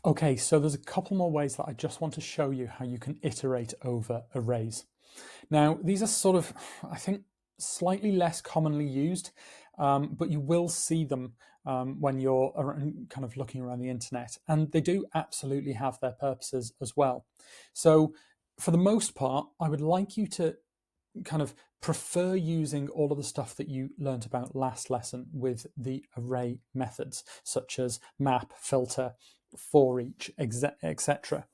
Okay, so there's a couple more ways that I just want to show you how you can iterate over arrays. Now, these are sort of, I think, slightly less commonly used, but you will see them when you're kind of looking around the internet, and they do absolutely have their purposes as well. So for the most part, I would like you to kind of prefer using all of the stuff that you learned about last lesson with the array methods, such as map, filter, for each, etc.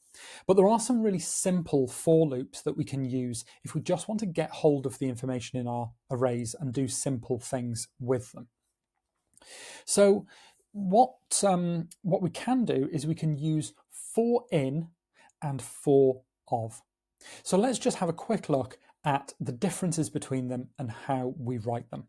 But there are some really simple for loops that we can use if we just want to get hold of the information in our arrays and do simple things with them. So what we can do is we can use for in and for of. So let's just have a quick look at the differences between them and how we write them.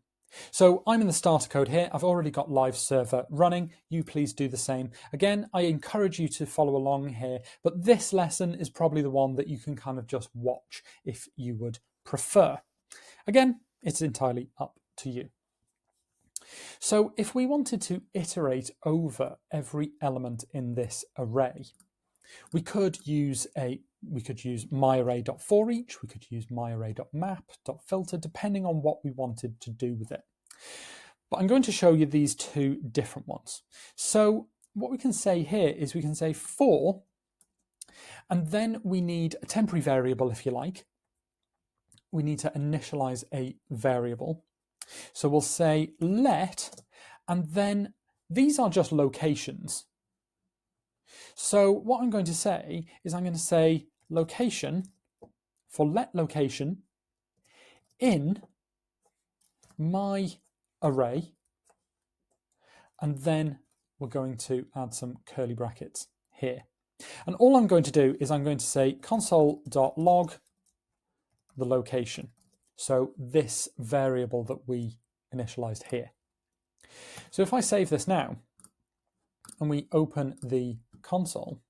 So I'm in the starter code here. I've already got live server running. You please do the same. Again, I encourage you to follow along here, but this lesson is probably the one that you can kind of just watch if you would prefer. Again, it's entirely up to you. So if we wanted to iterate over every element in this array, we could use myArray.forEach, we could use myArray.map.filter, depending on what we wanted to do with it. But I'm going to show you these two different ones. So what we can say here is we can say for, and then we need a temporary variable, if you like. We need to initialize a variable. So we'll say let, and then these are just locations. So what I'm going to say is I'm going to say location for let location in my array, and then we're going to add some curly brackets here. And all I'm going to do is I'm going to say console.log the location. So this variable that we initialized here. So if I save this now and we open the console,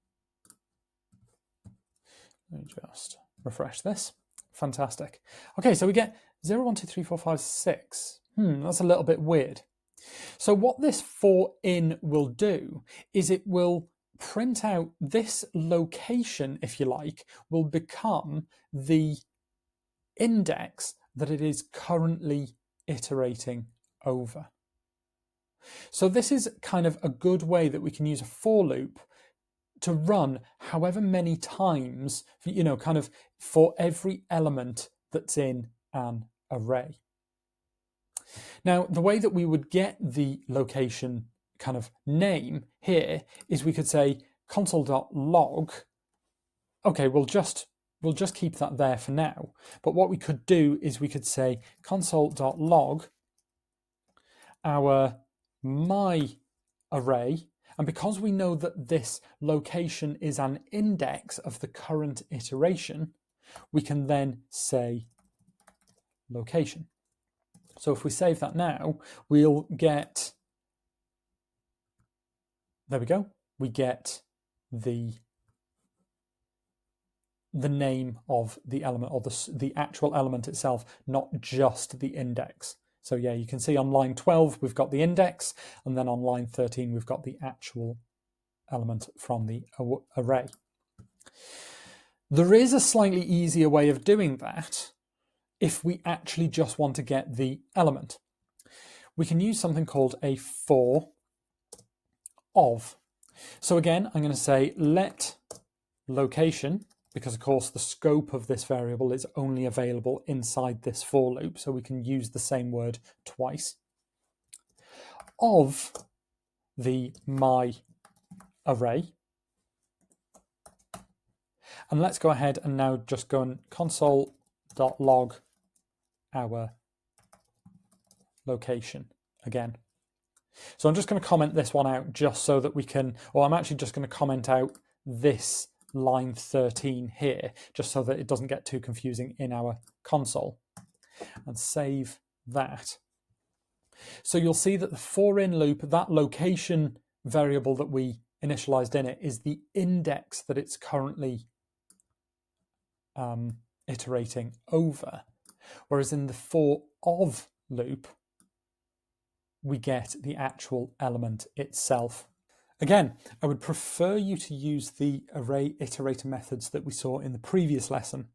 let me just refresh this. Fantastic. Okay, so we get 0, 1, 2, 3, 4, 5, 6. That's a little bit weird. So what this for in will do is it will print out this location, if you like, will become the index that it is currently iterating over. So this is kind of a good way that we can use a for loop to run however many times, kind of for every element that's in an array. Now, the way that we would get the location kind of name here is we could say console.log. Okay, we'll just keep that there for now. But what we could do is we could say console.log our my array. And because we know that this location is an index of the current iteration, we can then say location. So if we save that now, we'll get, there we go, we get the name of the element, or the actual element itself, not just the index. So yeah, you can see on line 12, we've got the index, and then on line 13, we've got the actual element from the array. There is a slightly easier way of doing that if we actually just want to get the element. We can use something called a for of. So again, I'm going to say let location, because of course the scope of this variable is only available inside this for loop, so we can use the same word twice, of the my array. And let's go ahead and now just go and console.log our location again. So I'm just going to comment this one out just so that we can, or I'm actually just going to comment out this line 13 here, just so that it doesn't get too confusing in our console, and save that. So you'll see that the for in loop, that location variable that we initialized in it, is the index that it's currently iterating over. Whereas in the for of loop, we get the actual element itself. Again, I would prefer you to use the array iterator methods that we saw in the previous lesson,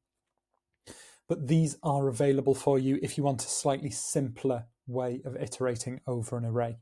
but these are available for you if you want a slightly simpler way of iterating over an array.